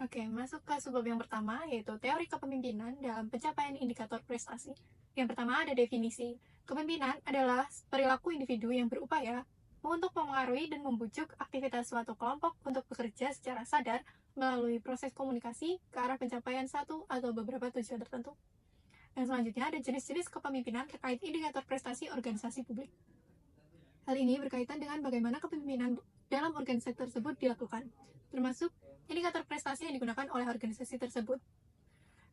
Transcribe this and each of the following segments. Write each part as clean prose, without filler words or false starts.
Oke, masuk ke subbab yang pertama, yaitu teori kepemimpinan dalam pencapaian indikator prestasi. Yang pertama ada definisi. Kepemimpinan adalah perilaku individu yang berupaya untuk memengaruhi dan membujuk aktivitas suatu kelompok untuk bekerja secara sadar melalui proses komunikasi ke arah pencapaian satu atau beberapa tujuan tertentu. Yang selanjutnya ada jenis-jenis kepemimpinan terkait indikator prestasi organisasi publik. Hal ini berkaitan dengan bagaimana kepemimpinan dalam organisasi tersebut dilakukan, termasuk indikator prestasi yang digunakan oleh organisasi tersebut.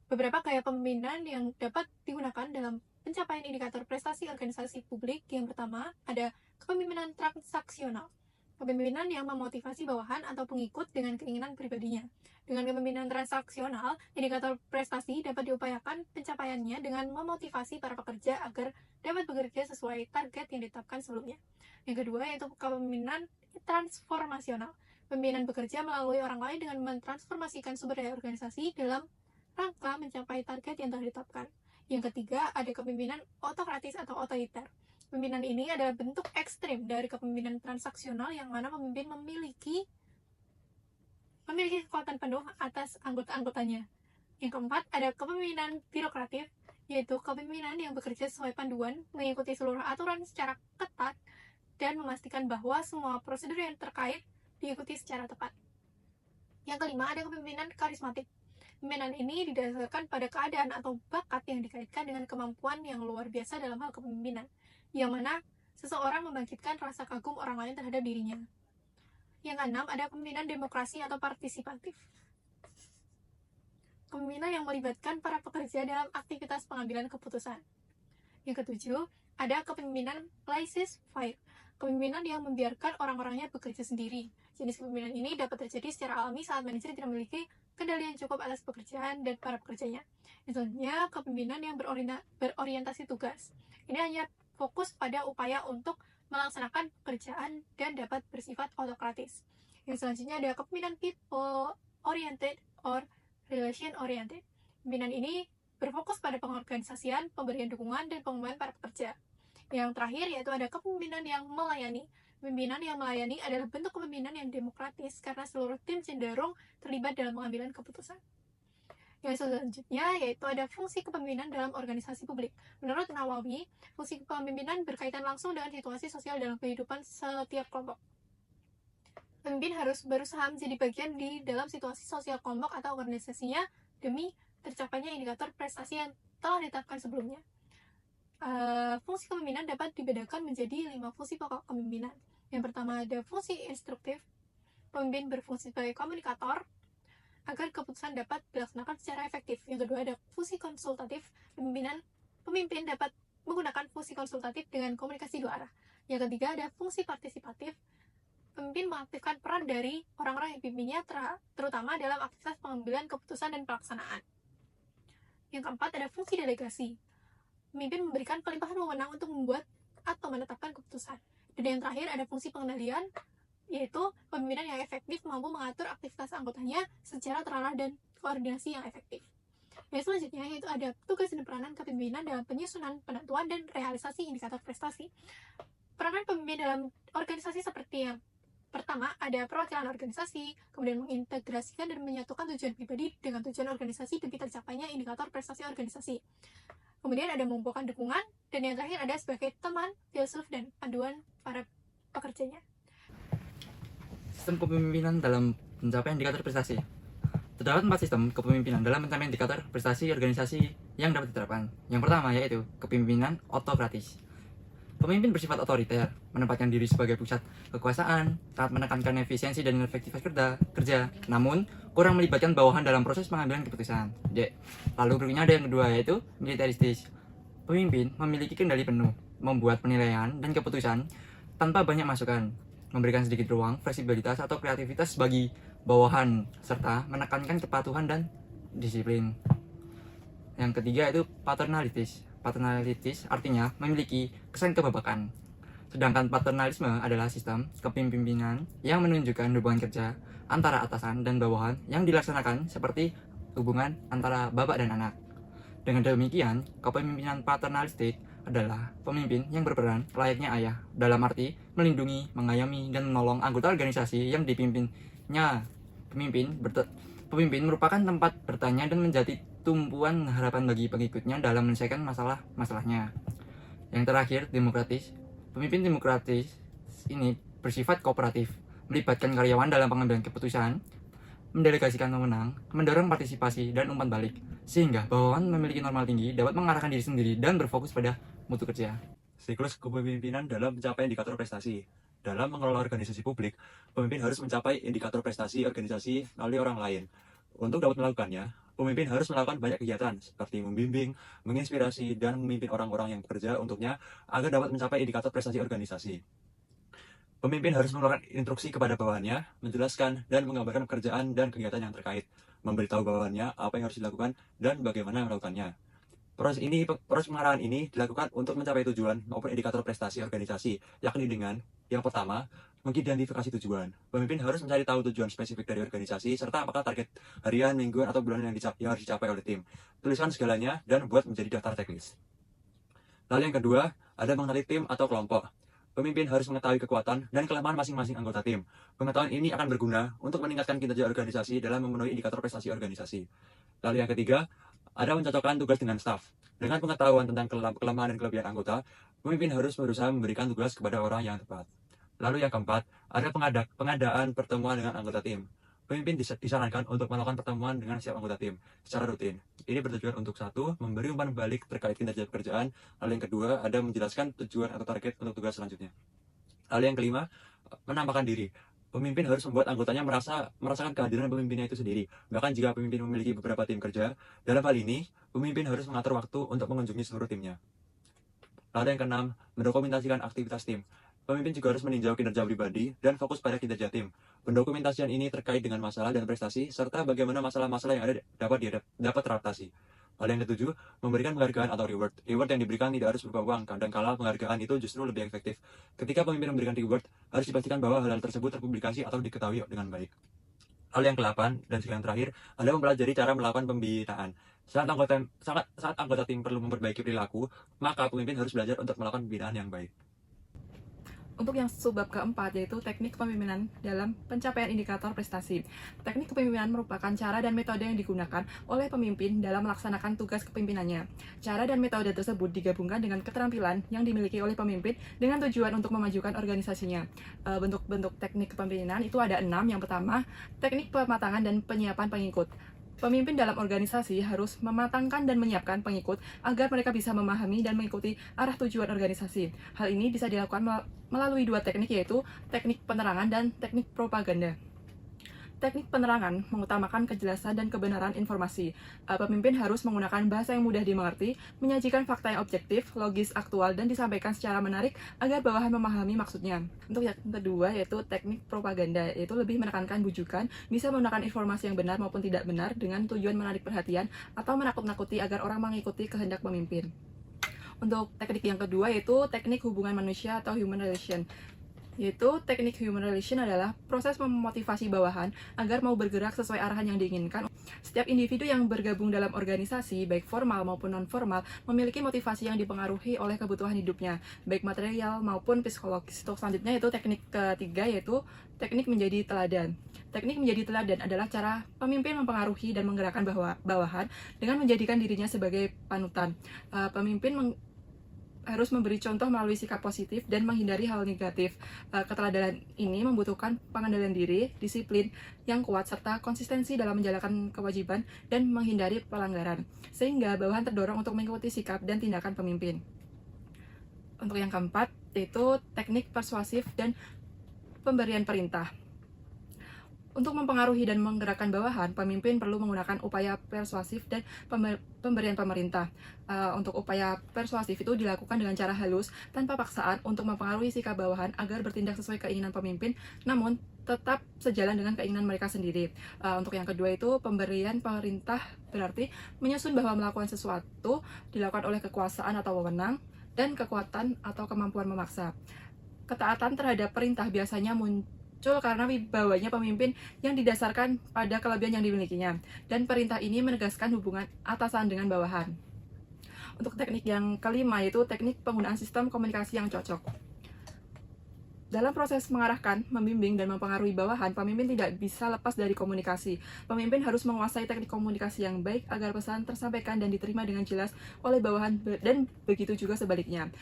Beberapa gaya kepemimpinan yang dapat digunakan dalam pencapaian indikator prestasi organisasi publik. Yang pertama, ada kepemimpinan transaksional. Kepemimpinan yang memotivasi bawahan atau pengikut dengan keinginan pribadinya. Dengan kepemimpinan transaksional, indikator prestasi dapat diupayakan pencapaiannya dengan memotivasi para pekerja agar dapat bekerja sesuai target yang ditetapkan sebelumnya. Yang kedua, yaitu kepemimpinan transformasional. Pemimpinan bekerja melalui orang lain dengan mentransformasikan sumber daya organisasi dalam rangka mencapai target yang telah ditetapkan. Yang ketiga, ada kepemimpinan otokratis atau otoriter. Pemimpinan ini adalah bentuk ekstrim dari kepemimpinan transaksional yang mana pemimpin memiliki kekuatan penuh atas anggota-anggotanya. Yang keempat, ada kepemimpinan birokratif, yaitu kepemimpinan yang bekerja sesuai panduan, mengikuti seluruh aturan secara ketat, dan memastikan bahwa semua prosedur yang terkait diikuti secara tepat. Yang kelima, ada kepemimpinan karismatik. Pemimpinan ini didasarkan pada keadaan atau bakat yang dikaitkan dengan kemampuan yang luar biasa dalam hal kepemimpinan, yang mana seseorang membangkitkan rasa kagum orang lain terhadap dirinya. Yang keenam, ada kepemimpinan demokrasi atau partisipatif. Kepemimpinan yang melibatkan para pekerja dalam aktivitas pengambilan keputusan. Yang ketujuh, ada kepemimpinan laissez-faire. Kepemimpinan yang membiarkan orang-orangnya bekerja sendiri. Jenis kepemimpinan ini dapat terjadi secara alami saat manajer tidak memiliki kendali yang cukup atas pekerjaan dan para pekerjanya. Misalnya, kepemimpinan yang berorientasi tugas. Ini hanya fokus pada upaya untuk melaksanakan pekerjaan dan dapat bersifat autokratis. Yang selanjutnya ada kepemimpinan people-oriented or relation-oriented. Kepemimpinan ini berfokus pada pengorganisasian, pemberian dukungan, dan pengembangan para pekerja. Yang terakhir yaitu ada kepemimpinan yang melayani. Kepemimpinan yang melayani adalah bentuk kepemimpinan yang demokratis karena seluruh tim cenderung terlibat dalam pengambilan keputusan. Yang selanjutnya yaitu ada fungsi kepemimpinan dalam organisasi publik. Menurut Nawawi, fungsi kepemimpinan berkaitan langsung dengan situasi sosial dalam kehidupan setiap kelompok. Pemimpin harus berusaha menjadi bagian di dalam situasi sosial kelompok atau organisasinya demi tercapainya indikator prestasi yang telah ditetapkan sebelumnya. Fungsi kepemimpinan dapat dibedakan menjadi 5 fungsi pokok kepemimpinan. Yang pertama ada fungsi instruktif. Pemimpin berfungsi sebagai komunikator agar keputusan dapat dilaksanakan secara efektif. Yang kedua ada fungsi konsultatif. Pemimpin dapat menggunakan fungsi konsultatif dengan komunikasi dua arah. Yang ketiga ada fungsi partisipatif. Pemimpin mengaktifkan peran dari orang-orang yang dipimpinnya, terutama dalam aktivitas pengambilan keputusan dan pelaksanaan. Yang keempat ada fungsi delegasi. Pemimpin memberikan pelimpahan wewenang untuk membuat atau menetapkan keputusan. Dan yang terakhir ada fungsi pengendalian, yaitu pemimpinan yang efektif mampu mengatur aktivitas anggotanya secara terarah dan koordinasi yang efektif. Yang selanjutnya yaitu ada tugas dan peranan kepemimpinan dalam penyusunan, penentuan, dan realisasi indikator prestasi. Peranan pemimpin dalam organisasi seperti yang pertama ada perwakilan organisasi, kemudian mengintegrasikan dan menyatukan tujuan pribadi dengan tujuan organisasi demi tercapainya indikator prestasi organisasi. Kemudian ada mengumpulkan dukungan, dan yang terakhir ada sebagai teman, filsuf, dan panduan para pekerjanya. Sistem kepemimpinan dalam pencapaian indikator prestasi. Terdapat 4 sistem kepemimpinan dalam pencapaian indikator prestasi organisasi yang dapat diterapkan. Yang pertama yaitu kepemimpinan autokratis. Pemimpin bersifat otoriter, menempatkan diri sebagai pusat kekuasaan, sangat menekankan efisiensi dan efektivitas kerja, namun kurang melibatkan bawahan dalam proses pengambilan keputusan. Lalu berikutnya ada yang kedua yaitu militeristis. Pemimpin memiliki kendali penuh, membuat penilaian dan keputusan tanpa banyak masukan, memberikan sedikit ruang, fleksibilitas atau kreativitas bagi bawahan, serta menekankan kepatuhan dan disiplin. Yang ketiga yaitu paternalitis. Paternalitis artinya memiliki kesan kebabakan. Sedangkan paternalisme adalah sistem kepemimpinan yang menunjukkan hubungan kerja antara atasan dan bawahan yang dilaksanakan seperti hubungan antara bapak dan anak. Dengan demikian, kepemimpinan paternalistik adalah pemimpin yang berperan layaknya ayah, dalam arti melindungi, mengayomi, dan menolong anggota organisasi yang dipimpinnya. Pemimpin Pemimpin merupakan tempat bertanya dan menjadi tumpuan harapan bagi pengikutnya dalam menyelesaikan masalahnya. Yang terakhir, demokratis. Pemimpin demokratis ini bersifat kooperatif, melibatkan karyawan dalam pengambilan keputusan, mendelegasikan wewenang, mendorong partisipasi dan umpan balik, sehingga bawahan memiliki normal tinggi, dapat mengarahkan diri sendiri dan berfokus pada mutu kerja. Siklus kepemimpinan dalam mencapai indikator prestasi. Dalam mengelola organisasi publik, pemimpin harus mencapai indikator prestasi organisasi melalui orang lain. Untuk dapat melakukannya, pemimpin harus melakukan banyak kegiatan seperti membimbing, menginspirasi, dan memimpin orang-orang yang bekerja untuknya agar dapat mencapai indikator prestasi organisasi. Pemimpin harus mengeluarkan instruksi kepada bawahannya, menjelaskan dan menggambarkan pekerjaan dan kegiatan yang terkait, memberitahu bawahannya apa yang harus dilakukan dan bagaimana melakukannya. Proses pengarahan ini dilakukan untuk mencapai tujuan maupun indikator prestasi organisasi, yakni dengan yang pertama, mengidentifikasi tujuan. Pemimpin harus mencari tahu tujuan spesifik dari organisasi serta apakah target harian, mingguan, atau bulanan yang harus dicapai oleh tim. Tuliskan segalanya dan buat menjadi daftar checklist. Lalu yang kedua, ada mengenali tim atau kelompok. Pemimpin harus mengetahui kekuatan dan kelemahan masing-masing anggota tim. Pengetahuan ini akan berguna untuk meningkatkan kinerja organisasi dalam memenuhi indikator prestasi organisasi. Lalu yang ketiga, ada mencocokkan tugas dengan staf. Dengan pengetahuan tentang kelemahan dan kelebihan anggota, pemimpin harus berusaha memberikan tugas kepada orang yang tepat. Lalu yang keempat, ada pengadaan pertemuan dengan anggota tim. Pemimpin disarankan untuk melakukan pertemuan dengan setiap anggota tim secara rutin. Ini bertujuan untuk satu, memberi umpan balik terkait kinerja pekerjaan. Lalu yang kedua, ada menjelaskan tujuan atau target untuk tugas selanjutnya. Lalu yang kelima, menampakkan diri. Pemimpin harus membuat anggotanya merasakan kehadiran pemimpinnya itu sendiri. Bahkan jika pemimpin memiliki beberapa tim kerja, dalam hal ini, pemimpin harus mengatur waktu untuk mengunjungi seluruh timnya. Lalu yang keenam, mendokumentasikan aktivitas tim. Pemimpin juga harus meninjau kinerja pribadi dan fokus pada kinerja tim. Pendokumentasian ini terkait dengan masalah dan prestasi, serta bagaimana masalah-masalah yang ada dapat teratasi. Hal yang ketujuh, memberikan penghargaan atau reward. Reward yang diberikan tidak harus berupa uang, kadangkala penghargaan itu justru lebih efektif. Ketika pemimpin memberikan reward, harus dipastikan bahwa hal-hal tersebut terpublikasi atau diketahui dengan baik. Hal yang ke-8 dan yang terakhir adalah mempelajari cara melakukan pembinaan. Saat anggota tim perlu memperbaiki perilaku, maka pemimpin harus belajar untuk melakukan pembinaan yang baik. Untuk yang subbab keempat, yaitu teknik kepemimpinan dalam pencapaian indikator prestasi. Teknik kepemimpinan merupakan cara dan metode yang digunakan oleh pemimpin dalam melaksanakan tugas kepemimpinannya. Cara dan metode tersebut digabungkan dengan keterampilan yang dimiliki oleh pemimpin dengan tujuan untuk memajukan organisasinya. Bentuk-bentuk teknik kepemimpinan itu ada 6. Yang pertama, teknik pematangan dan penyiapan pengikut. Pemimpin dalam organisasi harus mematangkan dan menyiapkan pengikut agar mereka bisa memahami dan mengikuti arah tujuan organisasi. Hal ini bisa dilakukan melalui 2 teknik, yaitu teknik penerangan dan teknik propaganda. Teknik penerangan mengutamakan kejelasan dan kebenaran informasi. Pemimpin harus menggunakan bahasa yang mudah dimengerti, menyajikan fakta yang objektif, logis, aktual, dan disampaikan secara menarik agar bawahan memahami maksudnya. Untuk yang kedua, yaitu teknik propaganda, yaitu lebih menekankan bujukan, bisa menggunakan informasi yang benar maupun tidak benar dengan tujuan menarik perhatian atau menakut-nakuti agar orang mengikuti kehendak pemimpin. Untuk teknik yang kedua, yaitu teknik hubungan manusia atau human relation. Teknik human relation adalah proses memotivasi bawahan agar mau bergerak sesuai arahan yang diinginkan. Setiap individu yang bergabung dalam organisasi, baik formal maupun non-formal, memiliki motivasi yang dipengaruhi oleh kebutuhan hidupnya, baik material maupun psikologis. Untuk selanjutnya, teknik ketiga, yaitu teknik menjadi teladan. Teknik menjadi teladan adalah cara pemimpin mempengaruhi dan menggerakkan bawahan dengan menjadikan dirinya sebagai panutan. Pemimpin harus memberi contoh melalui sikap positif dan menghindari hal negatif. Keteladanan ini membutuhkan pengendalian diri, disiplin yang kuat, serta konsistensi dalam menjalankan kewajiban dan menghindari pelanggaran, sehingga bawahan terdorong untuk mengikuti sikap dan tindakan pemimpin. Untuk yang keempat, yaitu teknik persuasif dan pemberian perintah. Untuk mempengaruhi dan menggerakkan bawahan, pemimpin perlu menggunakan upaya persuasif dan pemberian pemerintah. Untuk upaya persuasif itu dilakukan dengan cara halus, tanpa paksaan, untuk mempengaruhi sikap bawahan agar bertindak sesuai keinginan pemimpin, namun tetap sejalan dengan keinginan mereka sendiri. Untuk yang kedua, itu pemberian pemerintah, berarti menyusun bahwa melakukan sesuatu dilakukan oleh kekuasaan atau wewenang dan kekuatan atau kemampuan memaksa. Ketaatan terhadap perintah biasanya muncul karena wibawanya pemimpin yang didasarkan pada kelebihan yang dimilikinya, dan perintah ini menegaskan hubungan atasan dengan bawahan. Untuk teknik yang kelima, yaitu teknik penggunaan sistem komunikasi yang cocok. Dalam proses mengarahkan, membimbing, dan mempengaruhi bawahan, pemimpin tidak bisa lepas dari komunikasi. Pemimpin harus menguasai teknik komunikasi yang baik agar pesan tersampaikan dan diterima dengan jelas oleh bawahan, dan begitu juga sebaliknya.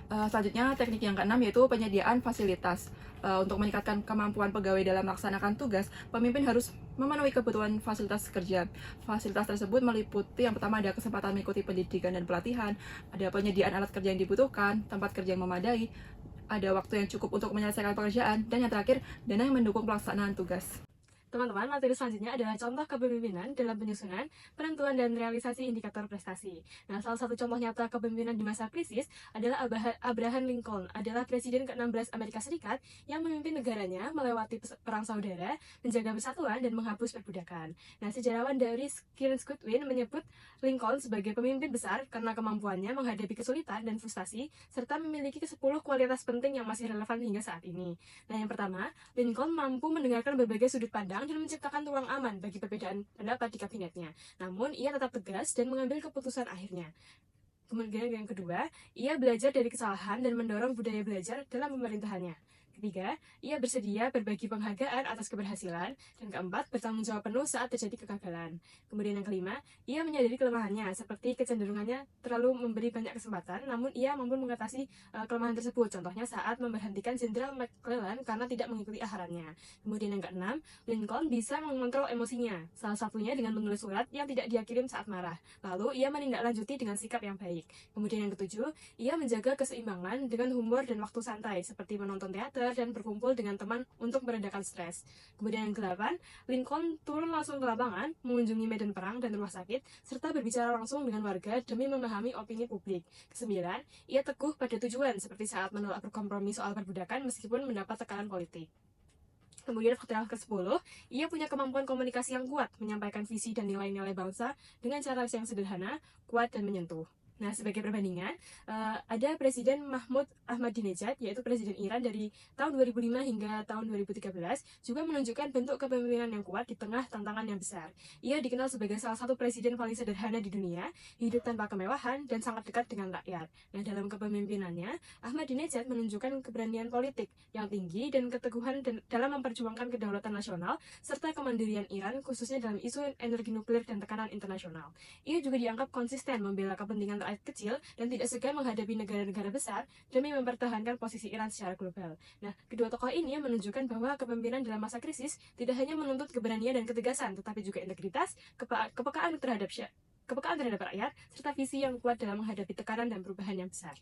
Selanjutnya, teknik yang keenam yaitu penyediaan fasilitas. Untuk meningkatkan kemampuan pegawai dalam melaksanakan tugas, pemimpin harus memenuhi kebutuhan fasilitas kerja. Fasilitas tersebut meliputi yang pertama ada kesempatan mengikuti pendidikan dan pelatihan, ada penyediaan alat kerja yang dibutuhkan, tempat kerja yang memadai, ada waktu yang cukup untuk menyelesaikan pekerjaan, dan yang terakhir, dana yang mendukung pelaksanaan tugas. Teman-teman, materi selanjutnya adalah contoh kepemimpinan dalam penyusunan, penentuan, dan realisasi indikator prestasi. Nah, salah satu contoh nyata kepemimpinan di masa krisis adalah Abraham Lincoln, adalah Presiden ke-16 Amerika Serikat yang memimpin negaranya melewati perang saudara, menjaga persatuan, dan menghapus perbudakan. Nah, sejarawan dari Kearns Goodwin menyebut Lincoln sebagai pemimpin besar karena kemampuannya menghadapi kesulitan dan frustasi, serta memiliki 10 kualitas penting yang masih relevan hingga saat ini. Nah, yang pertama, Lincoln mampu mendengarkan berbagai sudut pandang dan menciptakan ruang aman bagi perbedaan pendapat di kabinetnya. Namun, ia tetap tegas dan mengambil keputusan akhirnya. Kemudian yang kedua, ia belajar dari kesalahan dan mendorong budaya belajar dalam pemerintahannya. Ketiga, ia bersedia berbagi penghargaan atas keberhasilan. Dan keempat, bertanggung jawab penuh saat terjadi kegagalan. Kemudian yang kelima, ia menyadari kelemahannya, seperti kecenderungannya terlalu memberi banyak kesempatan, namun ia mampu mengatasi kelemahan tersebut, contohnya saat memberhentikan Jenderal McClellan karena tidak mengikuti arahannya. Kemudian yang keenam, Lincoln bisa mengontrol emosinya, salah satunya dengan menulis surat yang tidak dia kirim saat marah. Lalu, ia menindaklanjuti dengan sikap yang baik. Kemudian yang ketujuh, ia menjaga keseimbangan dengan humor dan waktu santai, seperti menonton teater dan berkumpul dengan teman untuk meredakan stres. Kemudian yang ke-8, Lincoln turun langsung ke lapangan, mengunjungi medan perang dan rumah sakit, serta berbicara langsung dengan warga demi memahami opini publik. Ke-9, ia teguh pada tujuan, seperti saat menolak berkompromi soal perbudakan meskipun mendapat tekanan politik. Kemudian faktor ke-10, ia punya kemampuan komunikasi yang kuat, menyampaikan visi dan nilai-nilai bangsa dengan cara yang sederhana, kuat, dan menyentuh. Nah, sebagai perbandingan, ada Presiden Mahmud Ahmadinejad, yaitu Presiden Iran dari tahun 2005 hingga tahun 2013, juga menunjukkan bentuk kepemimpinan yang kuat di tengah tantangan yang besar. Ia dikenal sebagai salah satu presiden paling sederhana di dunia, hidup tanpa kemewahan, dan sangat dekat dengan rakyat. Nah, dalam kepemimpinannya, Ahmadinejad menunjukkan keberanian politik yang tinggi dan keteguhan dalam memperjuangkan kedaulatan nasional, serta kemandirian Iran, khususnya dalam isu energi nuklir dan tekanan internasional. Ia juga dianggap konsisten membela kepentingan rakyat kecil dan tidak segan menghadapi negara-negara besar demi mempertahankan posisi Iran secara global. Nah, kedua tokoh ini menunjukkan bahwa kepemimpinan dalam masa krisis tidak hanya menuntut keberanian dan ketegasan, tetapi juga integritas, kepekaan terhadap rakyat, serta visi yang kuat dalam menghadapi tekanan dan perubahan yang besar.